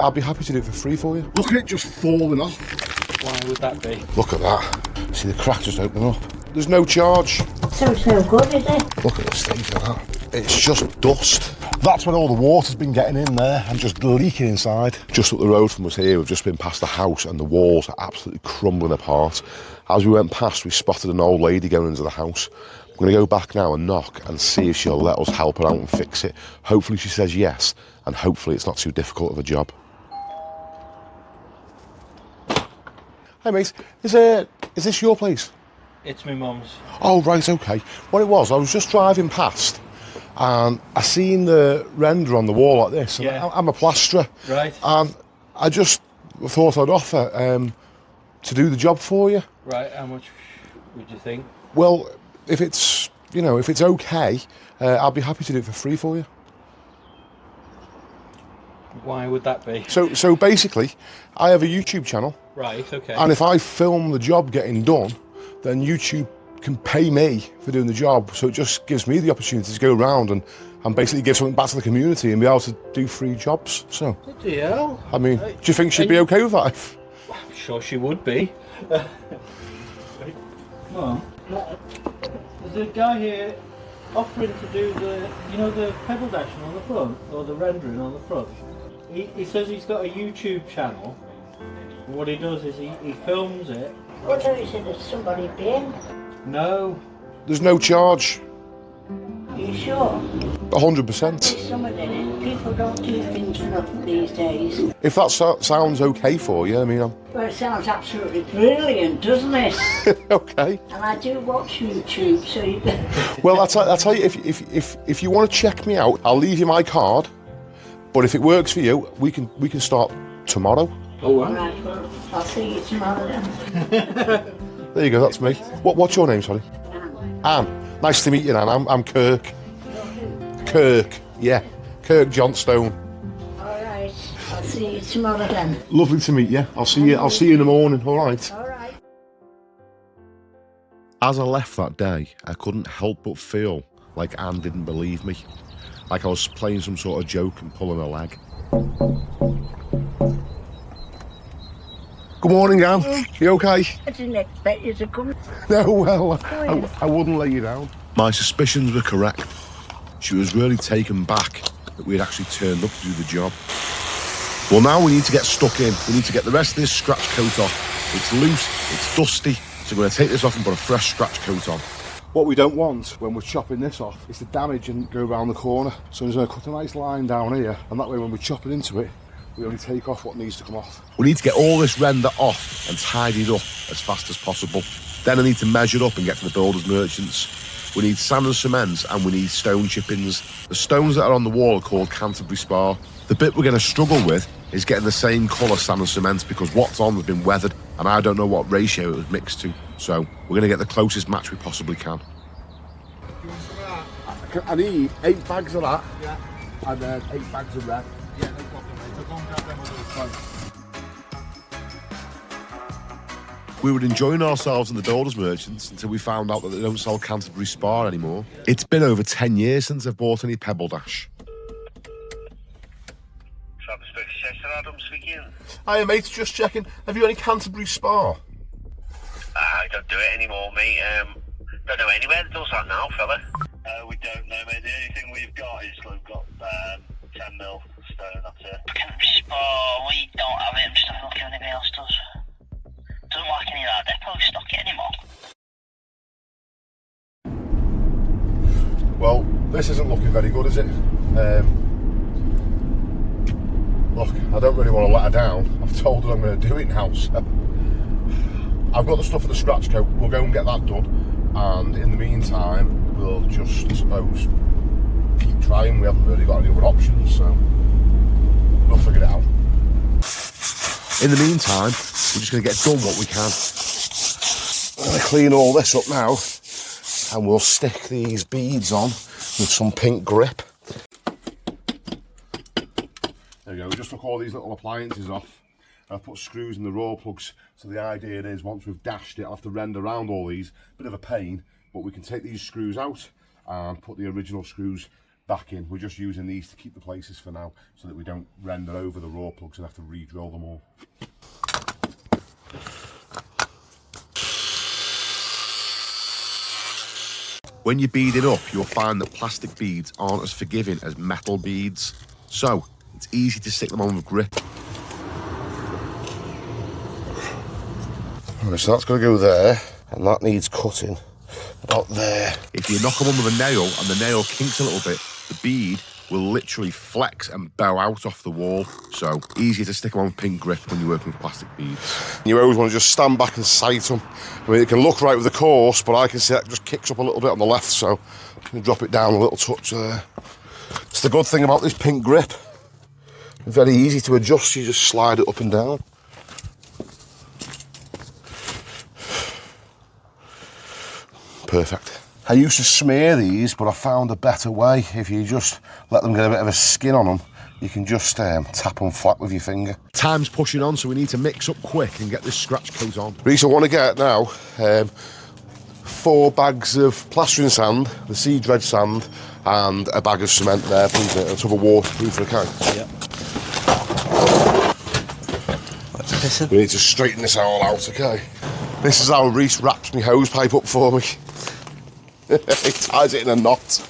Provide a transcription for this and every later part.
I'll be happy to do it for free for you. Look at it just falling off. Why would that be? Look at that. See the crack just open up. There's no charge. So it's no good, is it? Look at the state of that. It's just dust. That's when all the water's been getting in there and just leaking inside. Just up the road from us here, we've just been past the house and the walls are absolutely crumbling apart. As we went past, we spotted an old lady going into the house. I'm going to go back now and knock and see if she'll let us help her out and fix it. Hopefully she says yes, and hopefully it's not too difficult of a job. Hi mate, is this your place? It's my mum's. Oh right, okay. What it was, I was just driving past and I seen the render on the wall like this. And yeah. I'm a plasterer. Right. And I just thought I'd offer to do the job for you. Right, how much would you think? Well, if it's, you know, if it's okay, I'll be happy to do it for free for you. Why would that be? So basically, I have a YouTube channel. Right, okay. And if I film the job getting done, then YouTube can pay me for doing the job. So it just gives me the opportunity to go around and basically give something back to the community and be able to do free jobs. So, Bloody hell. I mean, do you think she'd be okay with that? I'm sure she would be. Well, there's a guy here offering to do the, you know, the pebble-dash on the front, or the rendering on the front. He says he's got a YouTube channel. What he does is he films it. What do you say that somebody paying? No. There's no charge. Are you sure? 100%. There's something in it. People don't do things for nothing these days. If that sounds okay for you, I mean, Well, it sounds absolutely brilliant, doesn't it? okay. And I do watch YouTube, so you can... Well, I'll tell you, if you want to check me out, I'll leave you my card. But if it works for you, we can start tomorrow. Oh, wow. Right, well, I'll see you tomorrow then. There you go, that's me. What's your name, sorry? Anne. Nice to meet you, Anne. I'm Kirk. Kirk, yeah. Kirk Johnstone. All right, I'll see you tomorrow then. Lovely to meet you. I'll see you in the morning, all right? All right. As I left that day, I couldn't help but feel like Anne didn't believe me. Like I was playing some sort of joke and pulling a leg. Good morning, Anne. You okay? I didn't expect you to come. No, well, I wouldn't let you down. My suspicions were correct. She was really taken back that we had actually turned up to do the job. Well, now we need to get stuck in. We need to get the rest of this scratch coat off. It's loose, it's dusty, so we're going to take this off and put a fresh scratch coat on. What we don't want when we're chopping this off is to damage and go around the corner. So I'm just going to cut a nice line down here, and that way when we chop it into it, we only take off what needs to come off. We need to get all this render off and tidied up as fast as possible. Then I need to measure up and get to the builders merchants. We need sand and cement, and we need stone chippings. The stones that are on the wall are called Canterbury Spar. The bit we're going to struggle with is getting the same colour sand and cement, because what's on has been weathered and I don't know what ratio it was mixed to. So we're going to get the closest match we possibly can. I need 8 bags of that. Yeah. And then 8 bags of red. Yeah, no problem, mate. So go and grab them on the front. We were enjoying ourselves in the builders merchants until we found out that they don't sell Canterbury Spar anymore. It's been over 10 years since I've bought any pebble-dash. Adam speaking. Hiya mate, just checking. Have you got any Canterbury Spar? I don't do it anymore, mate. Don't know anywhere that does that now, fella. We don't know, mate. The only thing we've got is we've got 10 mil stone, that's it. Canterbury Spar, we don't have it. I'm just having a look if anybody else does. Doesn't like any of that depot stock it anymore. Well, this isn't looking very good, is it? Look, I don't really want to let her down. I've told her I'm going to do it now, so I've got the stuff for the scratch coat. We'll go and get that done, and in the meantime we'll just, I suppose, keep trying. We haven't really got any other options, so we'll figure it out. In the meantime, we're just going to get done what we can. I'm going to clean all this up now, and we'll stick these beads on with some pink grip. There we go, we just took all these little appliances off. I've put screws in the raw plugs, so the idea is once we've dashed it, I'll have to render around all these. Bit of a pain, but we can take these screws out and put the original screws back in. We're just using these to keep the places for now so that we don't render over the raw plugs and have to re-drill them all. When you're beading up, you'll find that plastic beads aren't as forgiving as metal beads. So, it's easy to stick them on with grip. Right, so that's got to go there, and that needs cutting about there. If you knock them on with a nail and the nail kinks a little bit, the bead will literally flex and bow out off the wall. So, easier to stick them on with pin grip when you're working with plastic beads. You always want to just stand back and sight them. I mean, it can look right with the course, but I can see that just kicks up a little bit on the left, so I'm going to drop it down a little touch there. It's the good thing about this pin grip. Very easy to adjust, you just slide it up and down. Perfect. I used to smear these, but I found a better way. If you just let them get a bit of a skin on them, you can just tap them flat with your finger. Time's pushing on, so we need to mix up quick and get this scratch coat on. Reece, I want to get now 4 bags of plastering sand, the sea dredge sand, and a bag of cement there, please, and some of waterproof for a can. Yep. We need to straighten this all out, okay? This is how Reece wraps my hose pipe up for me. He ties it in a knot.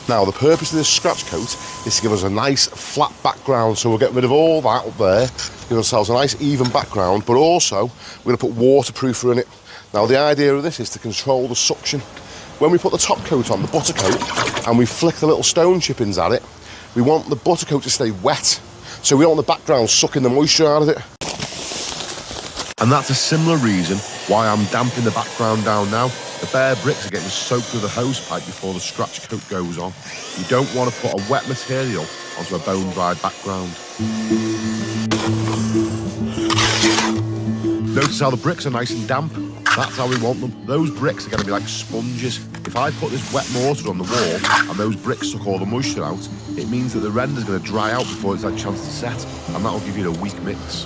Now, the purpose of this scratch coat is to give us a nice flat background, so we'll get rid of all that up there, give ourselves a nice even background, but also we're going to put waterproofer in it. Now, the idea of this is to control the suction. When we put the top coat on, the butter coat, and we flick the little stone chippings at it, we want the butter coat to stay wet, so we don't want the background sucking the moisture out of it. And that's a similar reason why I'm damping the background down now. The bare bricks are getting soaked with the hose pipe before the scratch coat goes on. You don't want to put a wet material onto a bone-dried background. Notice how the bricks are nice and damp? That's how we want them. Those bricks are going to be like sponges. If I put this wet mortar on the wall and those bricks suck all the moisture out, it means that the render's going to dry out before it's had a chance to set, and that'll give you a weak mix.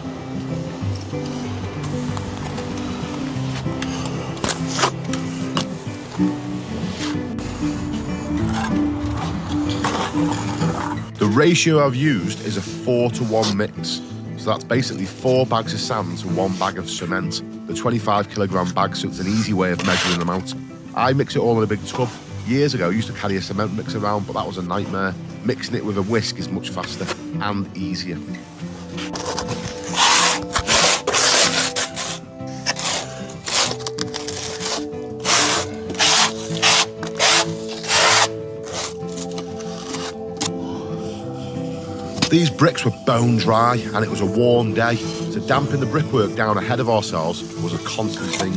The ratio I've used is a 4-to-1 mix. So that's basically 4 bags of sand to 1 bag of cement. The 25-kilogram bag, so it's an easy way of measuring them out. I mix it all in a big tub. Years ago, I used to carry a cement mix around, but that was a nightmare. Mixing it with a whisk is much faster and easier. These bricks were bone dry and it was a warm day, so damping the brickwork down ahead of ourselves was a constant thing.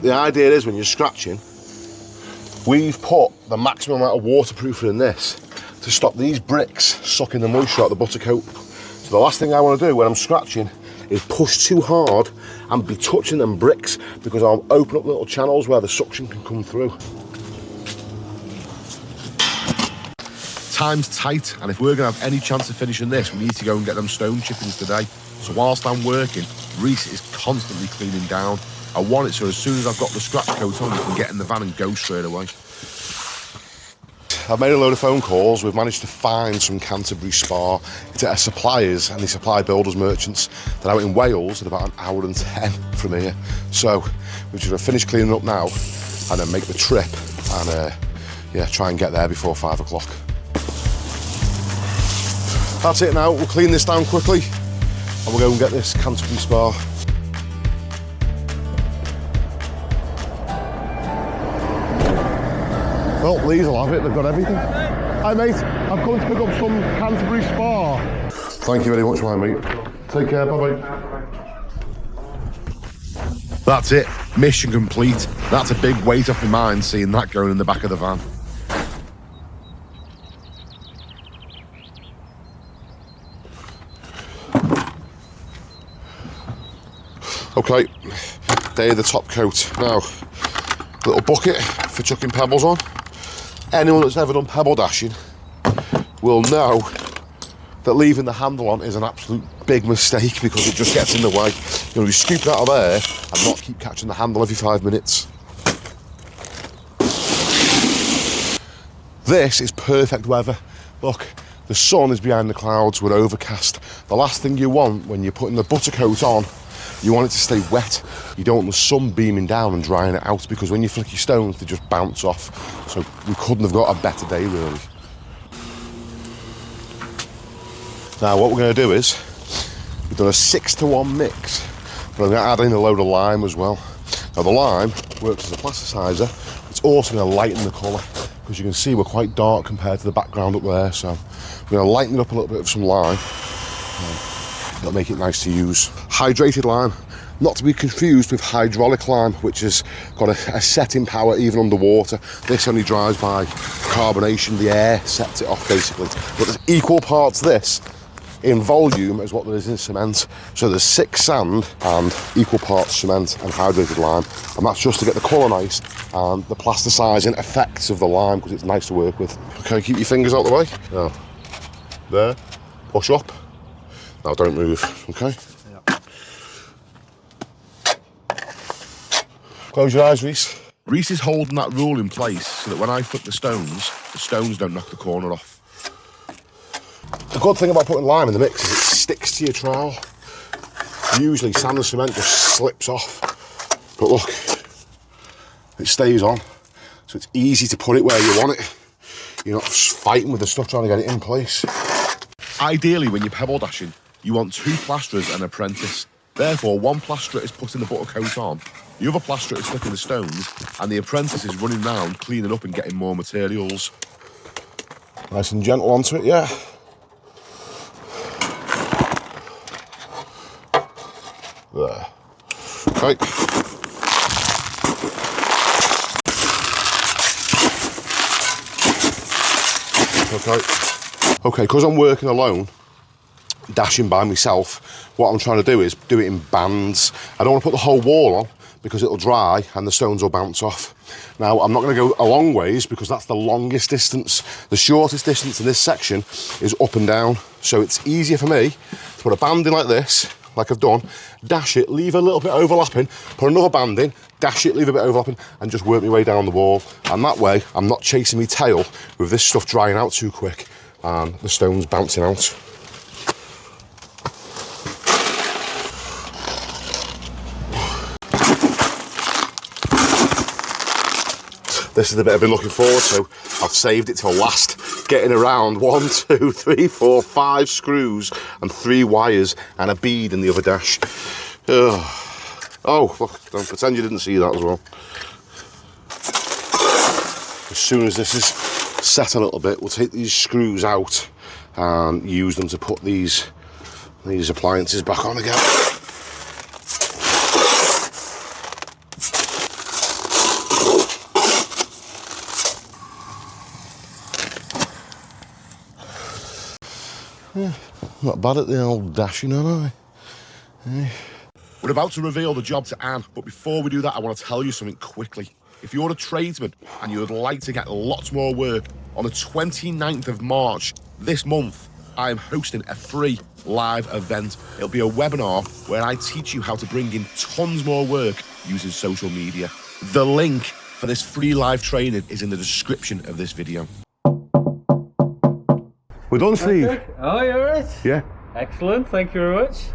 The idea is when you're scratching, we've put the maximum amount of waterproofing in this to stop these bricks sucking the moisture out of the butter coat. So the last thing I want to do when I'm scratching is push too hard and be touching them bricks, because I'll open up little channels where the suction can come through. Time's tight, and if we're going to have any chance of finishing this, we need to go and get them stone chippings today. So whilst I'm working, Reece is constantly cleaning down. I want it so as soon as I've got the scratch coat on, we can get in the van and go straight away. I've made a load of phone calls. We've managed to find some Canterbury Spar. It's at suppliers, and they supply builders merchants. They're out in Wales at about 1 hour and 10 from here. So we're just going to finish cleaning up now and then make the trip and yeah, try and get there before 5 o'clock. That's it now. We'll clean this down quickly and we'll go and get this Canterbury Spar. Well, Lee's will have it, they've got everything. Hi mate, I've come to pick up some Canterbury Spar. Thank you very much, my mate. Take care, bye-bye. That's it, mission complete. That's a big weight off my mind seeing that going in the back of the van. Okay, day of the top coat. Now, little bucket for chucking pebbles on. Anyone that's ever done pebble dashing will know that leaving the handle on is an absolute big mistake because it just gets in the way. You know, you scoop it out of there and not keep catching the handle every 5 minutes. This is perfect weather. Look, the sun is behind the clouds, we're overcast. The last thing you want when you're putting the butter coat on, you want it to stay wet. You don't want the sun beaming down and drying it out, because when you flick your stones, they just bounce off. So we couldn't have got a better day, really. Now what we're going to do is, we've done a 6-to-1 mix, but I'm going to add in a load of lime as well. Now the lime works as a plasticizer. It's also going to lighten the colour, because you can see we're quite dark compared to the background up there. So we're going to lighten it up a little bit with some lime. That'll make it nice to use. Hydrated lime, not to be confused with hydraulic lime, which has got a setting power even underwater. This only dries by carbonation. The air sets it off basically. But there's equal parts this in volume as what there is in cement. So there's 6 sand and equal parts cement and hydrated lime, and that's just to get the colour nice and the plasticising effects of the lime, because it's nice to work with. Okay, keep your fingers out the way. Now, there, push up. Now don't move, okay? Yeah. Close your eyes, Reese. Reese is holding that rule in place so that when I flick the stones don't knock the corner off. The good thing about putting lime in the mix is it sticks to your trowel. Usually sand and cement just slips off. But look, it stays on. So it's easy to put it where you want it. You're not fighting with the stuff trying to get it in place. Ideally, when you're pebble dashing, you want 2 plasterers and an apprentice. Therefore, one plasterer is putting the butter coat on, the other plasterer is flicking the stones, and the apprentice is running around cleaning up and getting more materials. Nice and gentle onto it, yeah. There. Okay. Okay, because I'm working alone, dashing by myself, what I'm trying to do is do it in bands. I don't want to put the whole wall on because it'll dry and the stones will bounce off. Now, I'm not going to go a long ways because that's the longest distance. The shortest distance in this section is up and down. So it's easier for me to put a band in like this, like I've done, dash it, leave a little bit overlapping, put another band in, dash it, leave a bit overlapping, and just work my way down the wall. And that way, I'm not chasing my tail with this stuff drying out too quick and the stones bouncing out. This is the bit I've been looking forward to. I've saved it till last. Getting around 1, 2, 3, 4, 5 screws and 3 wires and a bead in the other dash. Oh, look, don't pretend you didn't see that as well. As soon as this is set a little bit, we'll take these screws out and use them to put these appliances back on again. Yeah, not bad at the old dashing, am I? Yeah. We're about to reveal the job to Anne, but before we do that, I want to tell you something quickly. If you're a tradesman and you would like to get lots more work, on the 29th of March this month, I am hosting a free live event. It'll be a webinar where I teach you how to bring in tons more work using social media. The link for this free live training is in the description of this video. We're done, Steve. Okay. Oh, you're right. Yeah. Excellent. Thank you very much.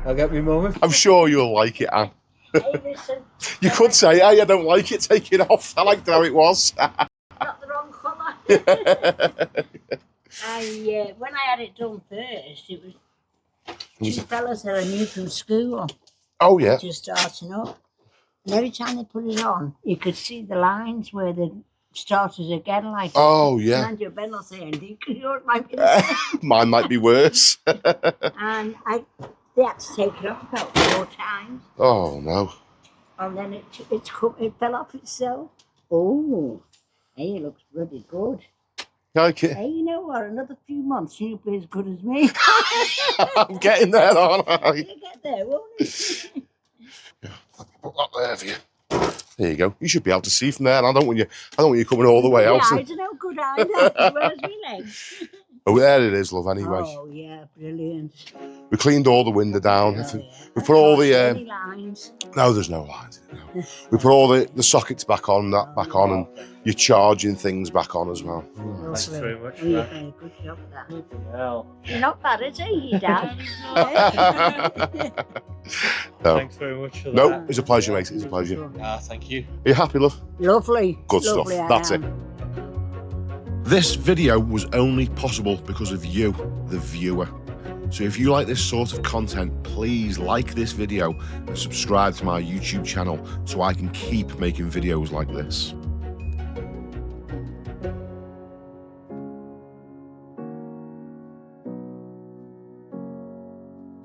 I'll get me moment. I'm sure you'll like it, Anne. Hey, listen, You could say, hey, I don't like it, take it off. I liked how it was. not the wrong colour. When I had it done first, it was 2 fellas that I knew from school. Oh, yeah. Just starting up. And every time they put it on, you could see the lines where the starters again, like. Oh, yeah. And your Ben will say, Andy, because yours might be the same. Mine might be worse. And they had to take it off about 4 times. Oh, no. And then it fell off itself. Oh, hey, it looks bloody good. Like it. Hey, you know what? Another few months, you'll be as good as me. I'm getting there, aren't I? You'll get there, won't it? Yeah, I'll put that there for you. There you go. You should be able to see from there. I don't want you coming all the way out. Yeah, I don't know, good either, as well as my legs. Oh, there it is, love, anyway. Oh, yeah, brilliant. We cleaned all the window down. Oh, yeah. We put all the... Any lines? No, there's no lines. No. We put all the sockets back on, and you're charging things back on as well. Thanks very much for You've that. done a good job there. Well, You're not bad at it, you Dad. No. thanks very much for that. No, it's a pleasure, mate. It's a pleasure. Thank you. Are you happy, love? Lovely. Good Lovely, stuff. I That's it. am. This video was only possible because of you, the viewer. So if you like this sort of content, please like this video and subscribe to my YouTube channel so I can keep making videos like this.